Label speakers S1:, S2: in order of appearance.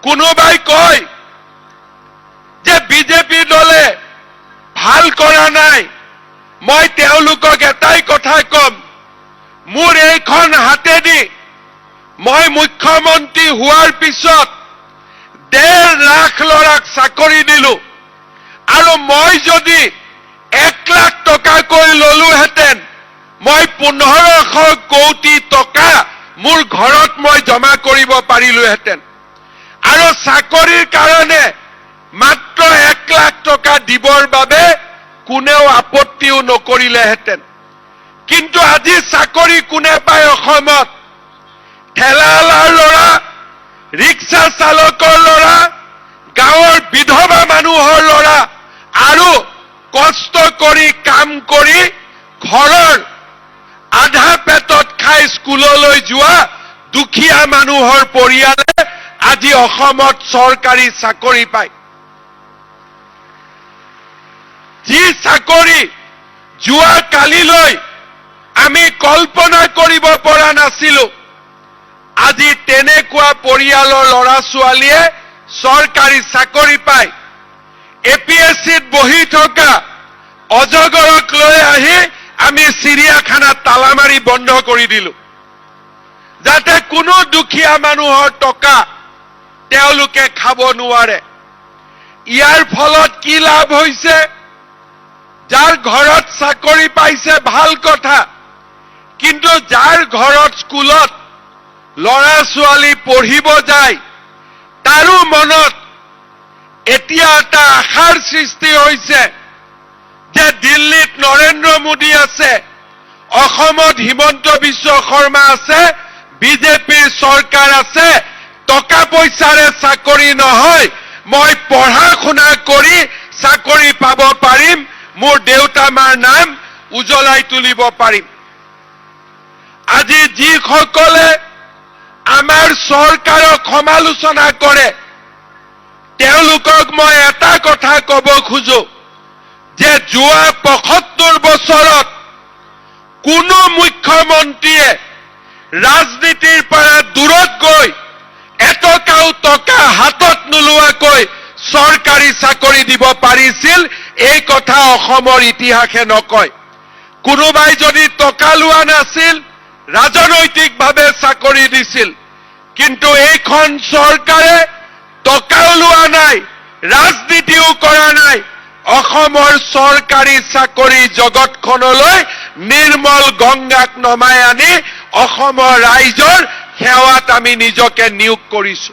S1: কোনোবাই কয় যে বিজেপি দলে ভাল কৰা নাই, মই তেওঁলোকক এটাই কথা কম, মোৰ এইখন হাতেদি মই মুখ্যমন্ত্ৰী হোৱাৰ পিছত 1.5 লাখ ল'ৰাক চাকৰি দিলো, আৰু মই যদি 1 লাখ টকাকৈ ললোহেঁতেন মই 1500 কোটি টকা মোৰ ঘৰত মই জমা কৰিব পাৰিলোহেঁতেন, আৰু চাকৰিৰ কাৰণে মাত্ৰ 1 লাখ টকা দিবৰ বাবে কোনেও আপত্তিও নকৰিলেহেঁতেন। কিন্তু আজি চাকৰি কোনে পায় অসমত? ঠেলাৱালাৰ ল'ৰা, ৰিক্সা চালকৰ ল'ৰা, গাঁৱৰ বিধৱা মানুহৰ ল'ৰা, আৰু কষ্ট কৰি কাম কৰি ঘৰৰ আধা পেটত খাই স্কুললৈ যোৱা দুখীয়া মানুহৰ পৰিয়ালে আজি অসমত চৰকাৰী চাকৰি পায়। যি চাকৰি যোৱা কালিলৈ আমি কল্পনা কৰিব পৰা নাছিলো, আজি তেনেকুৱা পৰিয়ালৰ ল'ৰা ছোৱালীয়ে চৰকাৰী চাকৰি পায়। APSCত বহি থকা অজগৰক লৈ আহি আমি চিৰিয়াখানাত তালা মাৰি বন্ধ কৰি দিলো, যাতে কোনো দুখীয়া মানুহৰ টকা তেওঁলোকে খাব নোৱাৰে। ইয়াৰ ফলত কি লাভ হৈছে? যাৰ ঘৰত চাকৰি পাইছে ভাল কথা, কিন্তু যাৰ ঘৰত স্কুলত ল'ৰা ছোৱালী পঢ়িব যায় তাৰো মনত এতিয়া এটা আশাৰ সৃষ্টি হৈছে যে দিল্লীত নৰেন্দ্ৰ মোদী আছে, অসমত হিমন্ত বিশ্ব শৰ্মা আছে, বিজেপিৰ চৰকাৰ আছে, টকা পইচাৰে চাকৰি নহয়, মই পঢ়া শুনা কৰি চাকৰি পাব পাৰিম, মোৰ দেউতা মাৰ নাম উজ্বলাই তুলিব পাৰিম। আজি যিসকলে আমাৰ চৰকাৰক সমালোচনা কৰে তেওঁলোকক মই এটা কথা ক'ব খোজো যে যোৱা 75 বছৰত কোনো মুখ্যমন্ত্ৰীয়ে ৰাজনীতিৰ পৰা দূৰত গৈ এটকাও টকা হাতত নোলোৱাকৈ চৰকাৰী চাকৰি দিব পাৰিছিল, এই কথা অসমৰ ইতিহাসে নকয়। কোনোবাই যদি টকা লোৱা নাছিল, ৰাজনৈতিকভাৱে চাকৰি দিছিল, কিন্তু এইখন চৰকাৰে টকাও লোৱা নাই, ৰাজনীতিও কৰা নাই, অসমৰ চৰকাৰী চাকৰি জগতখনলৈ নিৰ্মল গংগাক নমাই আনি অসমৰ ৰাইজৰ সেৱাত আমি নিজকে নিয়োগ কৰিছো।